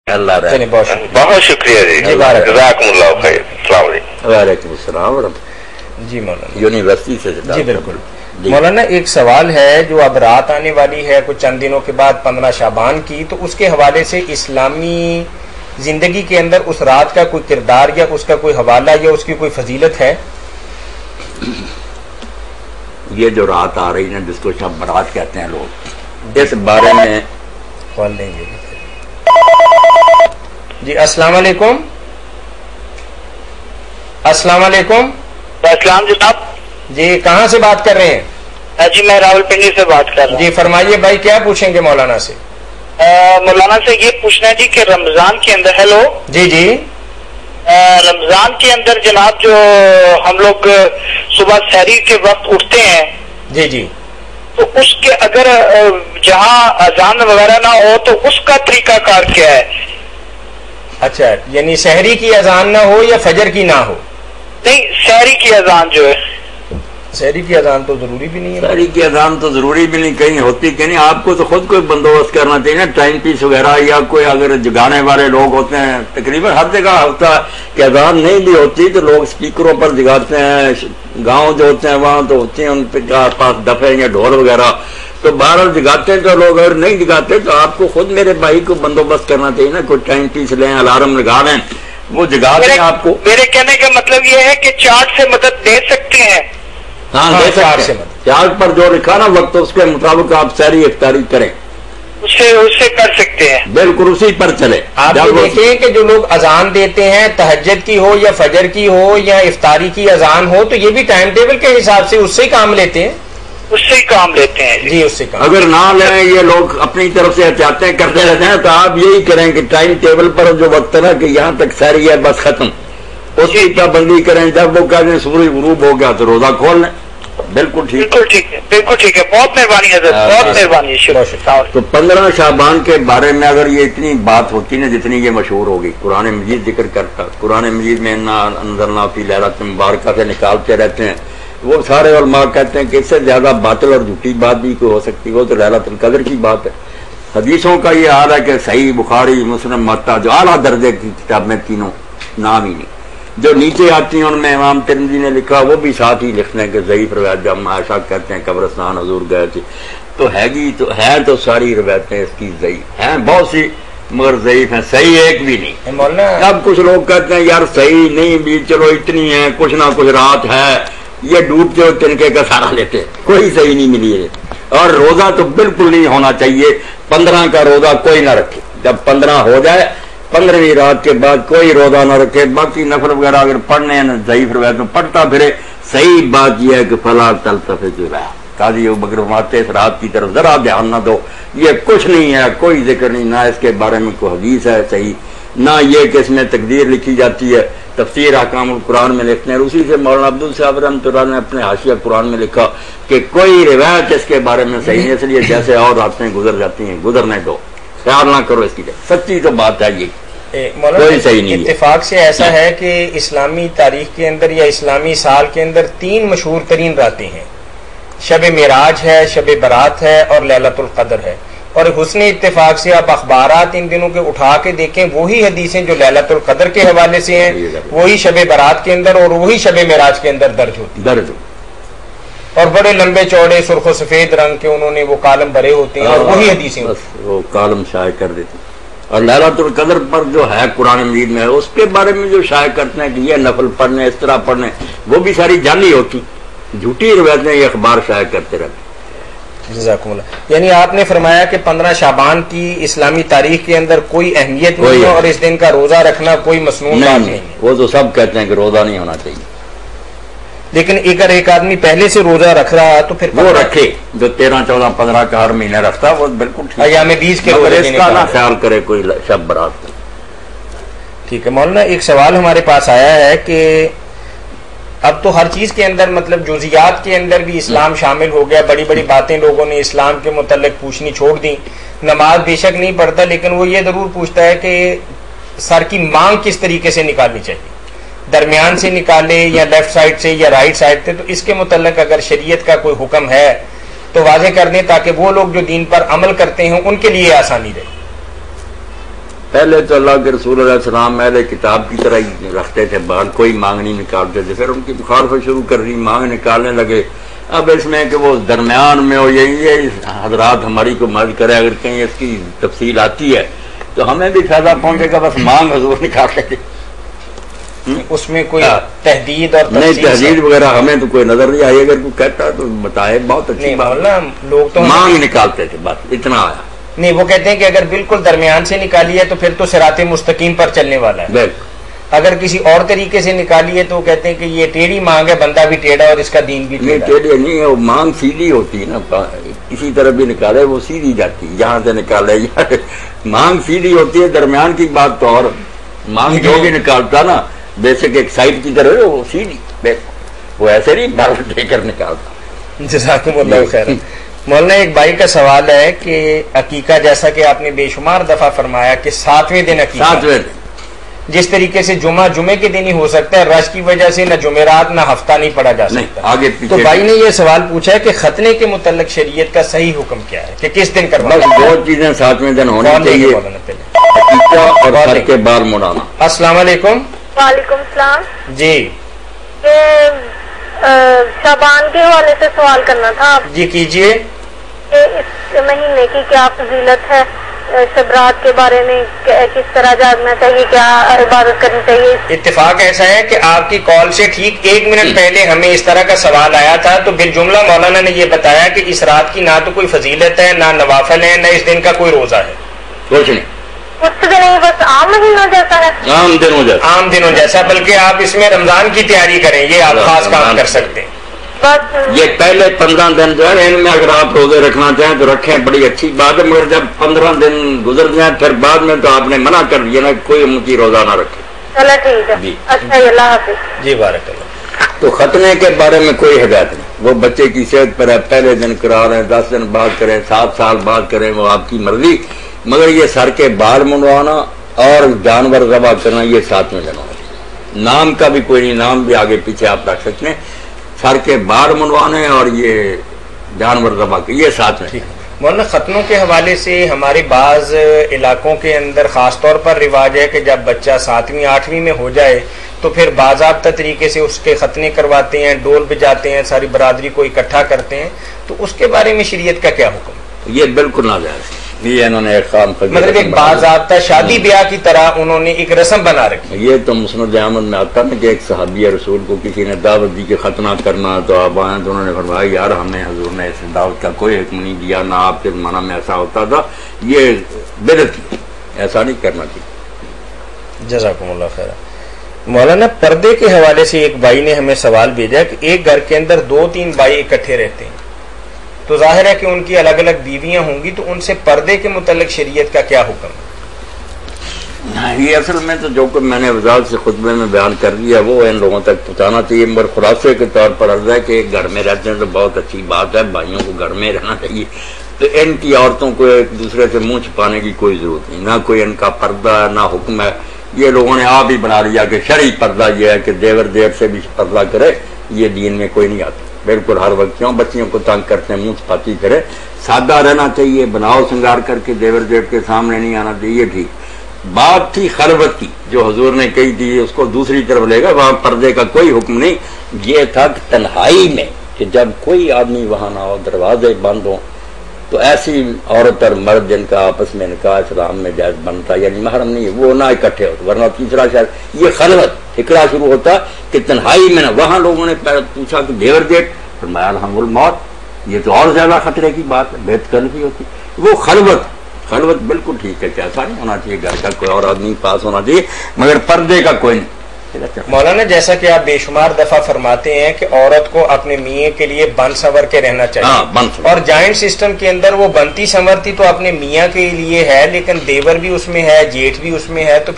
اللہ رہے. چلیے بہت شکریہ. بہت شکریہ جی. جزاکم اللہ خیر. السلام علیکم. وعلیکم السلام ورحمۃ. جی مولانا. یونیورسٹی سے جی بالکل. مولانا ایک سوال ہے جو اب رات آنے والی ہے کچھ چند دنوں کے بعد 15 شعبان کی، تو اس کے حوالے سے اسلامی زندگی کے اندر اس رات کا کوئی کردار یا اس کا کوئی حوالہ یا اس کی کوئی فضیلت ہے؟ یہ جو رات آ رہی ہے جس کو شب برات کہتے ہیں لوگ، اس بارے میں کال لیں گے. جی السلام علیکم. السلام علیکم. السلام جناب. جی کہاں سے بات کر رہے ہیں؟ جی میں راول پنڈی سے بات کر رہا ہوں. جی فرمائیے بھائی، کیا پوچھیں گے مولانا سے؟ مولانا سے یہ پوچھنا ہے جی کہ رمضان کے اندر، ہیلو جی جی، رمضان کے اندر جناب جو ہم لوگ صبح سحری کے وقت اٹھتے ہیں، جی جی، تو اس کے اگر جہاں اذان وغیرہ نہ ہو تو اس کا طریقہ کار کیا ہے؟ اچھا، یعنی سحری کی اذان نہ ہو یا فجر کی نہ ہو؟ نہیں، سحری کی اذان جو ہے. سحری کی اذان تو ضروری بھی نہیں ہے. سحری کی اذان تو ضروری بھی نہیں، کہیں ہوتی کہ نہیں. آپ کو تو خود کوئی بندوبست کرنا چاہیے نا، ٹائم پیس وغیرہ، یا کوئی اگر جگانے والے لوگ ہوتے ہیں. تقریباً ہر جگہ ہوتا ہے کہ اذان نہیں بھی ہوتی تو لوگ اسپیکروں پر جگاتے ہیں. گاؤں جو ہوتے ہیں وہاں تو ہوتے ہیں ان کے پاس دفے یا ڈھول وغیرہ، تو بہرحال جگاتے ہیں. تو لوگ اگر نہیں جگاتے تو آپ کو خود میرے بھائی کو بندوبست کرنا چاہیے نا، کوئی ٹائم پیس لیں، الارم لگا لیں، وہ جگا دیں آپ کو. میرے کہنے کا مطلب یہ ہے کہ چارٹ سے مدد لے سکتے ہیں. ہاں لے سکتے ہیں. چارٹ پر جو لکھا نا وقت، اس کے مطابق آپ سحری افطاری کریں، اس سے کر سکتے ہیں. بالکل اسی پر چلے. آپ دیکھیں کہ جو لوگ اذان دیتے ہیں تہجد کی ہو یا فجر کی ہو یا افطاری کی اذان ہو، تو یہ بھی ٹائم ٹیبل کے حساب سے اس سے ہی کام لیتے ہیں. اس سے ہی کام لیتے ہیں جی اس سے کام. اگر نہ لیں، یہ لوگ اپنی طرف سے چاہتے ہیں کرتے رہتے ہیں، تو آپ یہی کریں کہ ٹائم ٹیبل پر جو وقت ہے نا کہ یہاں تک سحری ہے بس ختم، اس کی پابندی کریں. جب وہ کہتے ہیں سورج غروب ہو گیا تو روزہ کھول لیں. بالکل ٹھیک. بالکل ٹھیک ہے، بالکل ٹھیک ہے. بہت مہربانی حضرت، بہت مہربانی. شکریہ. تو 15 شعبان کے بارے میں اگر یہ اتنی بات ہوتی نا جتنی یہ مشہور ہوگی، قرآن مجید ذکر کرتا، قرآن مجید میں انزلنا فی لیلۃ مبارکہ سے نکالتے رہتے ہیں. وہ سارے علماء کہتے ہیں کہ اس سے زیادہ باطل اور جھوٹی بات بھی کوئی ہو سکتی ہو تو لیلۃ القدر کی بات ہے. حدیثوں کا یہ حال ہے کہ صحیح بخاری، مسلم، متا، جو اعلیٰ درجے کی کتاب میں تینوں نام ہی نہیں، جو نیچے آتی ہیں ان میں امام ترمذی نے لکھا، وہ بھی ساتھ ہی لکھتے ہیں کہ ضعیف روایت. جب عائشہ کہتے ہیں قبرستان حضور گئے تھے، تو ہے تو ساری روایتیں اس کی ضعیف ہیں، بہت سی مگر ضعیف ہیں، صحیح ایک بھی نہیں. اب کچھ لوگ کہتے ہیں یار صحیح نہیں بھی، چلو اتنی ہے، کچھ نہ کچھ رات ہے، یہ ڈوبتے ہوئے تنکے کا سہارا لیتے، کوئی صحیح نہیں ملی ہے. اور روزہ تو بالکل نہیں ہونا چاہیے. 15 کا روزہ کوئی نہ رکھے. جب 15 ہو جائے 15ویں رات کے بعد کوئی روزہ نہ رکھے. باقی نفل وغیرہ اگر پڑھنے ہیں ضعیف روایت میں پڑھتا پھرے. صحیح بات یہ ہے کہ فلا تلتفت الیہا، قاضی ابوبکر فرماتے اس رات کی طرف ذرا دھیان نہ دو. یہ کچھ نہیں ہے، کوئی ذکر نہیں، نہ اس کے بارے میں کوئی حدیث ہے صحیح، نہ یہ کہ اس میں تقدیر لکھی جاتی ہے. تفسیر احکام القرآن میں لکھتے ہیں. اسی سے مولانا عبدال صاحب رحمۃ اللہ نے اپنے حاشیہ قرآن میں لکھا کہ کوئی روایت اس کے بارے میں صحیح نہیں، اس لیے جیسے اور راتیں گزر جاتی ہیں گزرنے دو، خیال نہ کرو اس کی. سچی تو بات ہے یہ، کوئی صحیح نہیں. اتفاق سے ایسا ہے کہ اسلامی تاریخ کے اندر یا اسلامی سال کے اندر 3 مشہور ترین راتیں ہیں. شب معراج ہے، شب برات ہے اور لیلۃ القدر ہے. اور حسن اتفاق سے آپ اخبارات ان دنوں کے اٹھا کے دیکھیں، وہی حدیثیں جو لیلۃ القدر کے حوالے سے ہیں وہی شب برات کے اندر اور وہی شب معراج کے اندر درج ہوتی ہیں. اور بڑے لمبے چوڑے سرخ و سفید رنگ کے انہوں نے وہ کالم بھرے ہوتے ہیں اور وہی حدیثیں وہ کالم شائع کر دیتے. اور لیلۃ القدر پر جو ہے قرآن مجید میں اس کے بارے میں جو شائع کرتے ہیں کہ یہ نفل پڑھنے، اس طرح پڑھنے، وہ بھی ساری جعلی ہوتی، جھوٹی روایتیں یہ اخبار شائع کرتے رہتے. جزاکم اللہ. یعنی آپ نے فرمایا کہ 15 شعبان کی اسلامی تاریخ کے اندر کوئی اہمیت نہیں ہے اور اس دن کا روزہ رکھنا کوئی مسنون بات نہیں ہے. وہ تو سب کہتے ہیں کہ روزہ نہیں ہونا چاہیے، لیکن اگر ایک آدمی پہلے سے روزہ رکھ رہا تو پھر وہ رکھے. جو 13، 14، 15 کا ہر مہینہ رکھتا وہ بالکل ٹھیک. ایام بیس کے روزے اس کا نہ خیال کرے کوئی شب برات. ٹھیک ہے مولانا، ایک سوال ہمارے پاس آیا ہے کہ اب تو ہر چیز کے اندر مطلب جزیات کے اندر بھی اسلام شامل ہو گیا. بڑی بڑی باتیں لوگوں نے اسلام کے متعلق پوچھنی چھوڑ دی. نماز بے شک نہیں پڑھتا لیکن وہ یہ ضرور پوچھتا ہے کہ سر کی مانگ کس طریقے سے نکالنی چاہیے، درمیان سے نکالے یا لیفٹ سائڈ سے یا رائٹ سائڈ سے. تو اس کے متعلق اگر شریعت کا کوئی حکم ہے تو واضح کر دیں تاکہ وہ لوگ جو دین پر عمل کرتے ہیں ان کے لیے آسانی رہے. پہلے تو اللہ کے رسول علیہ السلام اہل کتاب کی طرح ہی رکھتے تھے بال، کوئی مانگ نہیں نکالتے تھے. پھر ان کی مخالفت شروع کر دی، مانگ نکالنے لگے. اب اس میں کہ وہ درمیان میں ہو، یہ حضرات ہماری کو مدد کرے، اگر کہیں اس کی تفصیل آتی ہے تو ہمیں بھی فائدہ پہنچے گا. بس مانگ حضور نکال لیں. اس میں کوئی تحدید اور نہیں، تحدید وغیرہ ہمیں تو کوئی نظر نہیں آئی. اگر کوئی کہتا تو بتائے، بہت اچھی بات. لوگ تو مانگ نکالتے تھے، بس اتنا آیا. نہیں، وہ کہتے ہیں کہ اگر بالکل درمیان سے نکالی ہے تو پھر تو صراط مستقیم پر چلنے والا ہے. بالکل. اگر کسی اور طریقے سے نکالی ہے تو وہ کہتے ہیں کہ یہ ٹیڑھی مانگ ہے، بندہ بھی ٹیڑھا اور اس کا دین بھی ٹیڑھا. ٹیڑھی نہیں ہے، وہ مانگ سیدھی ہوتی ہے نا. کسی طرح بھی نکالے وہ سیدھی جاتی ہے، یہاں سے نکالے مانگ سیدھی ہوتی ہے. درمیان کی بات تو اور. مانگ جو بھی نکالتا نا بیسک ایک سائڈ کی طرح وہ سیدھی، وہ ایسے نہیں بال دے کر نکالتا. جزاکم اللہ خیر. مولانا ایک بھائی کا سوال ہے کہ عقیقہ، جیسا کہ آپ نے بے شمار دفعہ فرمایا کہ 7ویں دن عقیقہ، 7ویں دن جس طریقے سے جمعے کے دن ہی ہو سکتا ہے، رش کی وجہ سے نہ جمعرات نہ ہفتہ نہیں پڑا جا سکتا. آگے تو بھائی نے یہ سوال پوچھا ہے کہ ختنے کے متعلق شریعت کا صحیح حکم کیا ہے کہ کس دن کروانا ہے؟ 2 چیزیں 7ویں دن ہونی چاہیے، عقیقہ اور سر کے بال مڑانا. السلام علیکم. وعلیکم السلام. جی شعبان کے حوالے سے سوال کرنا تھا آپ. جی کیجئے. اس مہینے کی کیا فضیلت ہے، شبرات کے بارے میں کس طرح جاگنا چاہیے، کیا عبادت کرنی چاہیے؟ اتفاق ایسا ہے کہ آپ کی کال سے ٹھیک 1 منٹ پہلے ہمیں اس طرح کا سوال آیا تھا تو بالجملہ مولانا نے یہ بتایا کہ اس رات کی نہ تو کوئی فضیلت ہے، نہ نوافل ہے، نہ اس دن کا کوئی روزہ ہے. کچھ نہیں، کچھ بھی نہیں، بس عام مہینوں جیسا ہے، عام دنوں جیسا. بلکہ آپ اس میں رمضان کی تیاری کریں، یہ آپ خاص کام کر سکتے ہیں. بس یہ پہلے 15 دن جو ہے ان میں اگر آپ روزے رکھنا چاہیں تو رکھیں، بڑی اچھی بات ہے. مگر جب 15 دن گزر جائیں پھر بعد میں تو آپ نے منع کر دیا نا، کوئی امتی روزہ نہ رکھے. چلو ٹھیک ہے. جی. اچھا، اللہ حافظ. جی بارک اللہ. تو ختنے کے بارے میں کوئی ہدایت نہیں، وہ بچے کی صحت پر ہے. پہلے دن کرا رہے ہیں، 10 دن بعد کریں، 7 سال بعد کریں، وہ آپ کی مرضی. مگر یہ سر کے بال منڈوانا اور جانور ذبح کرنا یہ 7ویں دن ہونا چاہیے. نام کا بھی کوئی نہیں، نام بھی آگے پیچھے آپ رکھ سکتے ہیں. سر کے بال منڈوانے اور یہ جانور ذبح کے یہ 7ویں. مولانا ختنوں کے حوالے سے ہمارے بعض علاقوں کے اندر خاص طور پر رواج ہے کہ جب بچہ 7ویں 8ویں میں ہو جائے تو پھر باضابطہ طریقے سے اس کے ختنے کرواتے ہیں، ڈول بجاتے ہیں، ساری برادری کو اکٹھا کرتے ہیں. تو اس کے بارے میں شریعت کا کیا حکم؟ یہ بالکل ناجائز ہے. یہ انہوں نے ایک خام مطلب ایک باضابطہ شادی بیاہ کی طرح انہوں نے ایک رسم بنا رکھی. یہ تو مسند احمد میں آتا نا کہ ایک صحابی رسول کو کسی نے دعوت دی کہ ختنہ کرنا تو آپ آئیں، تو انہوں نے فرمایا یار ہمیں حضور نے اس دعوت کا کوئی حکم نہیں دیا، نہ آپ کے زمانہ میں ایسا ہوتا تھا، یہ بدعت کی، ایسا نہیں کرنا چاہیے. جزاکم اللہ خیر. مولانا پردے کے حوالے سے ایک بھائی نے ہمیں سوال بھیجا کہ ایک گھر کے اندر 2-3 بھائی اکٹھے رہتے ہیں تو ظاہر ہے کہ ان کی الگ الگ بیویاں ہوں گی، تو ان سے پردے کے متعلق شریعت کا کیا حکم ہے؟ یہ اصل میں تو جو کہ میں نے وضاحت سے خطبے میں بیان کر دیا وہ ان لوگوں تک پہنچانا چاہیے. مگر خلاصے کے طور پر عرض ہے کہ ایک گھر میں رہتے ہیں تو بہت اچھی بات ہے، بھائیوں کو گھر میں رہنا چاہیے. تو ان کی عورتوں کو ایک دوسرے سے منہ چھپانے کی کوئی ضرورت نہیں، نہ کوئی ان کا پردہ ہے نہ حکم ہے. یہ لوگوں نے آپ ہی بنا لیا کہ شرعی پردہ یہ ہے کہ دیور دیر سے بھی پردہ کرے، یہ دین میں کوئی نہیں آتا. بالکل ہر وقت کیوں بچیوں کو تنگ کرتے ہیں، منہ چھپاتی کرے. سادہ رہنا چاہیے، بناؤ سنگار کر کے دیور دیٹ کے سامنے نہیں آنا چاہیے. ٹھیک بات تھی خلوت کی جو حضور نے کہی تھی، اس کو دوسری طرف لے گا، وہاں پردے کا کوئی حکم نہیں. یہ تھا کہ تنہائی میں کہ جب کوئی آدمی وہاں نہ ہو، دروازے بند ہوں، تو ایسی عورت اور مرد جن کا آپس میں نکاح اسلام میں جائز بنتا، یعنی محرم نہیں، وہ نہ اکٹھے ہوتے. ورنہ تیسرا شاید یہ خلوت فکرہ شروع ہوتا کہ تنہائی میں نہ. وہاں لوگوں نے پوچھا کہ دیور دیٹ، فرمایا الحمد الموت، یہ تو اور زیادہ خطرے کی بات ہے، بہت کلفی ہوتی. وہ خلوت بالکل ٹھیک ہے کہ ایسا نہیں ہونا چاہیے، گھر کا کوئی اور آدمی پاس ہونا چاہیے، مگر پردے کا کوئی نہیں. مولانا جیسا کہ آپ بے شمار دفعہ فرماتے ہیں کہ عورت کو اپنے میاں کے لیے بن سنور کے رہنا چاہیے، اور جوائنٹ سسٹم کے اندر وہ بنتی سنورتی تو اپنے میاں کے لیے ہے، لیکن دیور بھی اس میں ہے، جیٹھ بھی اس میں ہے، تو